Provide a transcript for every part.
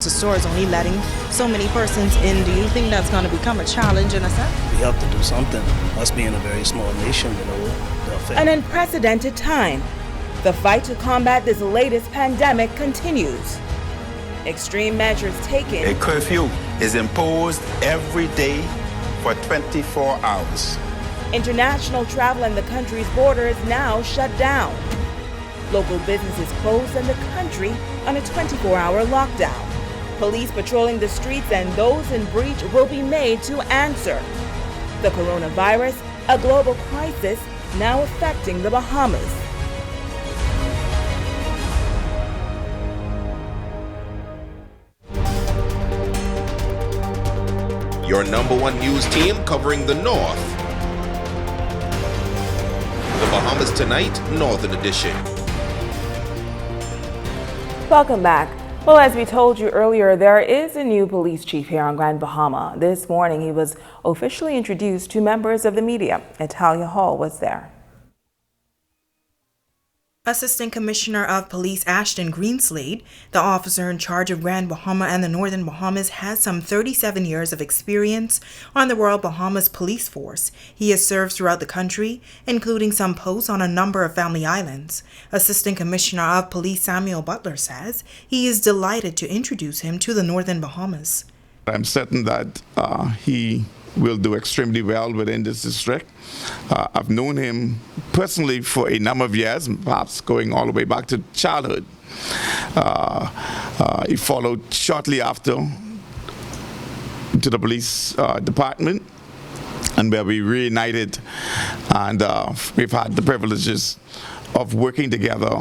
to stores only letting so many persons in. Do you think that's going to become a challenge in a sense? We have to do something. Us being a very small nation, An unprecedented time. The fight to combat this latest pandemic continues. Extreme measures taken. A curfew is imposed every day for 24 hours. International travel and the country's borders now shut down. Local businesses closed and the country on a 24-hour lockdown. Police patrolling the streets and those in breach will be made to answer. The coronavirus, a global crisis now affecting the Bahamas. Your #1 news team covering the North. The Bahamas Tonight, Northern Edition. Welcome back. Well, as we told you earlier, there is a new police chief here on Grand Bahama. This morning, he was officially introduced to members of the media. Italia Hall was there. Assistant Commissioner of Police Ashton Greenslade, the officer in charge of Grand Bahama and the Northern Bahamas, has some 37 years of experience on the Royal Bahamas Police Force. He has served throughout the country, including some posts on a number of family islands. Assistant Commissioner of Police Samuel Butler says he is delighted to introduce him to the Northern Bahamas. I'm certain that he will do extremely well within this district. I've known him personally for a number of years, perhaps going all the way back to childhood. He followed shortly after to the police department, and where we reunited, and we've had the privileges of working together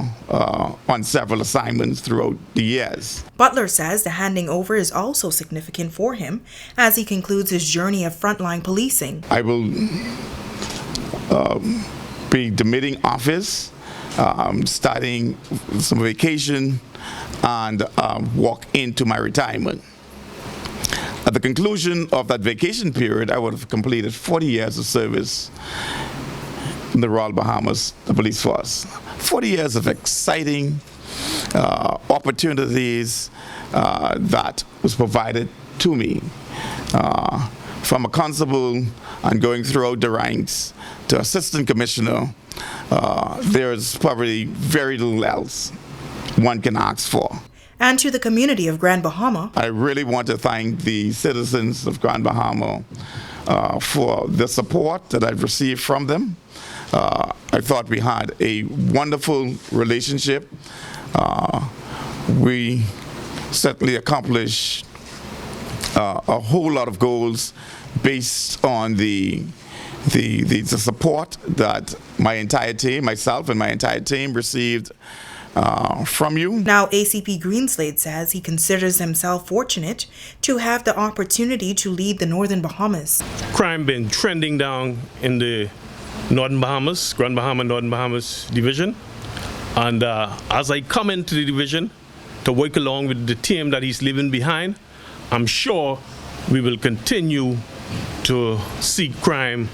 on several assignments throughout the years. Butler says the handing over is also significant for him as he concludes his journey of frontline policing. I will be demitting office, starting some vacation, and walk into my retirement. At the conclusion of that vacation period, I would have completed 40 years of service in the Royal Bahamas, the police force. 40 years of exciting opportunities that was provided to me. From a constable and going throughout the ranks to assistant commissioner, there's probably very little else one can ask for. And to the community of Grand Bahama, I really want to thank the citizens of Grand Bahama for the support that I've received from them. I thought we had a wonderful relationship. We certainly accomplished a whole lot of goals based on the support that my entire team, myself and my entire team, received from you. Now, ACP Greenslade says he considers himself fortunate to have the opportunity to lead the Northern Bahamas. Crime been trending down in the Northern Bahamas, Grand Bahama, Northern Bahamas division. And as I come into the division to work along with the team that he's leaving behind, I'm sure we will continue to see crime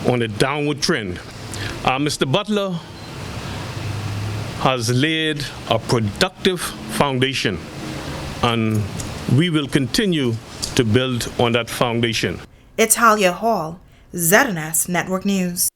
on a downward trend. Mr. Butler has laid a productive foundation, and we will continue to build on that foundation. Italia Hall, ZNS Network News.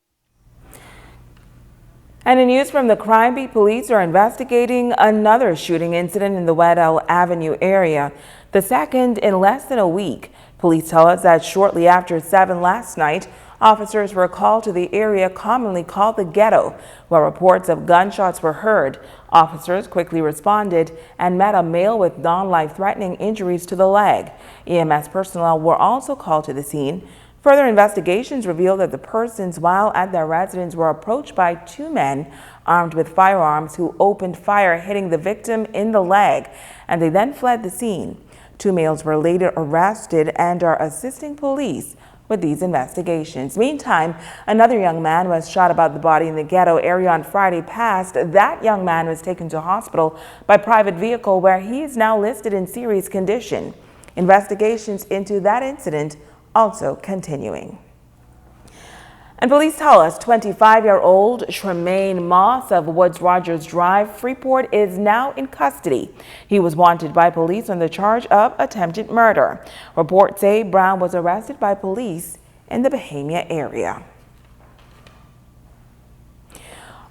And in news from the Crime Beat, police are investigating another shooting incident in the Weddell Avenue area, the second in less than a week. Police tell us that shortly after 7 last night, officers were called to the area commonly called the Ghetto, where reports of gunshots were heard. Officers quickly responded and met a male with non-life-threatening injuries to the leg. EMS personnel were also called to the scene. Further investigations revealed that the persons, while at their residence, were approached by 2 men armed with firearms who opened fire, hitting the victim in the leg, and they then fled the scene. 2 males were later arrested and are assisting police with these investigations. Meantime, another young man was shot about the body in the Ghetto area on Friday past. That young man was taken to hospital by private vehicle, where he is now listed in serious condition. Investigations into that incident also continuing. And police tell us 25-year-old Tremaine Moss of Woods Rogers Drive, Freeport, is now in custody. He was wanted by police on the charge of attempted murder. Reports say Brown was arrested by police in the Bahamas area.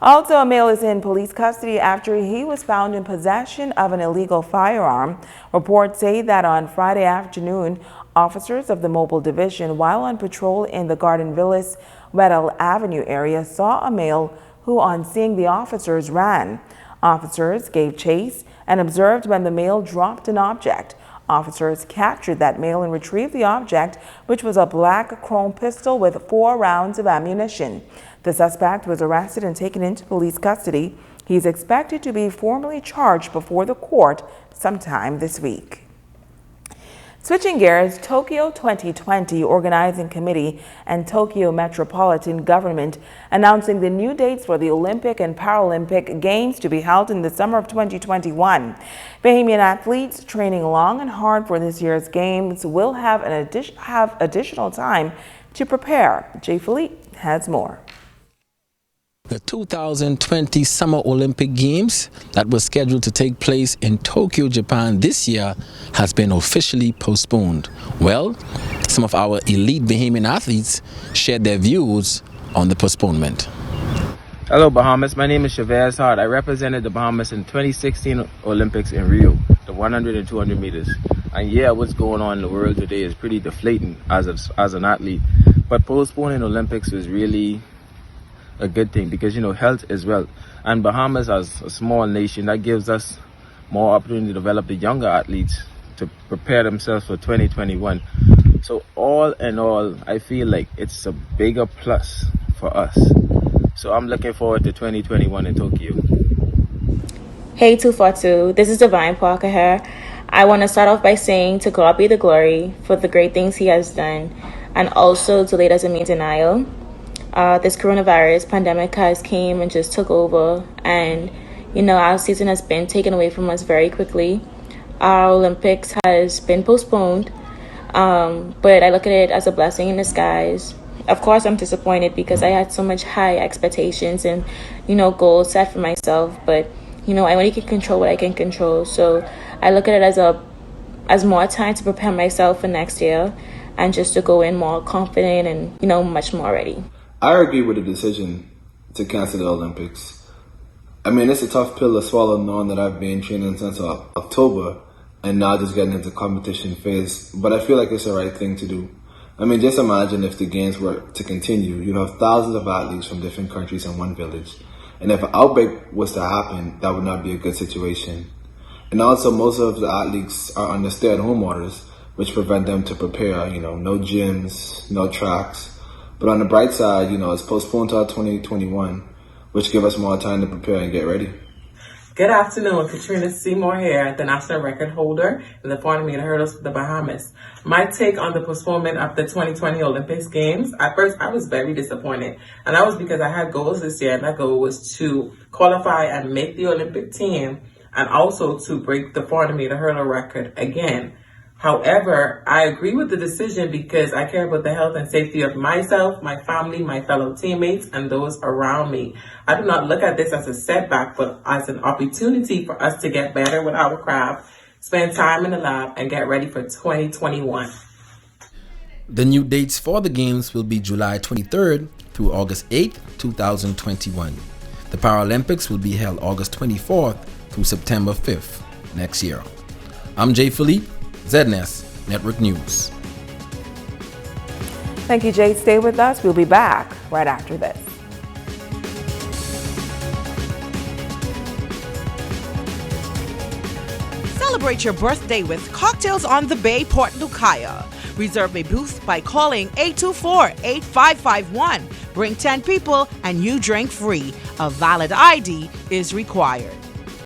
Also, a male is in police custody after he was found in possession of an illegal firearm. Reports say that on Friday afternoon, officers of the Mobile Division, while on patrol in the Garden Villas Weddell Avenue area, saw a male who, on seeing the officers, ran. Officers gave chase and observed when the male dropped an object. Officers captured that male and retrieved the object, which was a black chrome pistol with 4 rounds of ammunition. The suspect was arrested and taken into police custody. He's expected to be formally charged before the court sometime this week. Switching gears, Tokyo 2020 Organizing Committee and Tokyo Metropolitan Government announcing the new dates for the Olympic and Paralympic Games to be held in the summer of 2021. Bahamian athletes training long and hard for this year's Games will have additional time to prepare. Jay Philippe has more. The 2020 Summer Olympic Games that was scheduled to take place in Tokyo, Japan this year has been officially postponed. Well, some of our elite Bahamian athletes shared their views on the postponement. Hello Bahamas, my name is Chavez Hart. I represented the Bahamas in 2016 Olympics in Rio, the 100 and 200 meters. And yeah, what's going on in the world today is pretty deflating as an athlete. But postponing Olympics was really a good thing because, you know, health is wealth. And Bahamas, as a small nation, that gives us more opportunity to develop the younger athletes to prepare themselves for 2021. So all in all, I feel like it's a bigger plus for us. So I'm looking forward to 2021 in Tokyo. Hey 242, this is Divine Parker here. I want to start off by saying to God be the glory for the great things he has done, and also to lead us in denial. This coronavirus pandemic has came and just took over, and you know, our season has been taken away from us very quickly. Our Olympics has been postponed, but I look at it as a blessing in disguise. Of course, I'm disappointed because I had so much high expectations and, you know, goals set for myself. But, you know, I only can control what I can control. So I look at it as more time to prepare myself for next year and just to go in more confident and, you know, much more ready. I agree with the decision to cancel the Olympics. I mean, it's a tough pill to swallow knowing that I've been training since October and now just getting into competition phase. But I feel like it's the right thing to do. I mean, just imagine if the games were to continue, you'd have thousands of athletes from different countries in one village. And if an outbreak was to happen, that would not be a good situation. And also, most of the athletes are under stay-at-home orders, which prevent them to prepare, you know, no gyms, no tracks. But on the bright side, you know, it's postponed to 2021, which give us more time to prepare and get ready. Good afternoon, Katrina Seymour here, the national record holder in the 400 meter hurdles for the Bahamas. My take on the postponement of the 2020 Olympics Games, at first I was very disappointed. And that was because I had goals this year, and that goal was to qualify and make the Olympic team and also to break the 400 meter hurdle record again. However, I agree with the decision because I care about the health and safety of myself, my family, my fellow teammates, and those around me. I do not look at this as a setback, but as an opportunity for us to get better with our craft, spend time in the lab, and get ready for 2021. The new dates for the Games will be July 23rd through August 8th, 2021. The Paralympics will be held August 24th through September 5th next year. I'm Jay Philippe, ZNS Network News. Thank you, Jay. Stay with us. We'll be back right after this. Celebrate your birthday with Cocktails on the Bay, Port Lucaya. Reserve a booth by calling 824-8551. Bring 10 people and you drink free. A valid ID is required.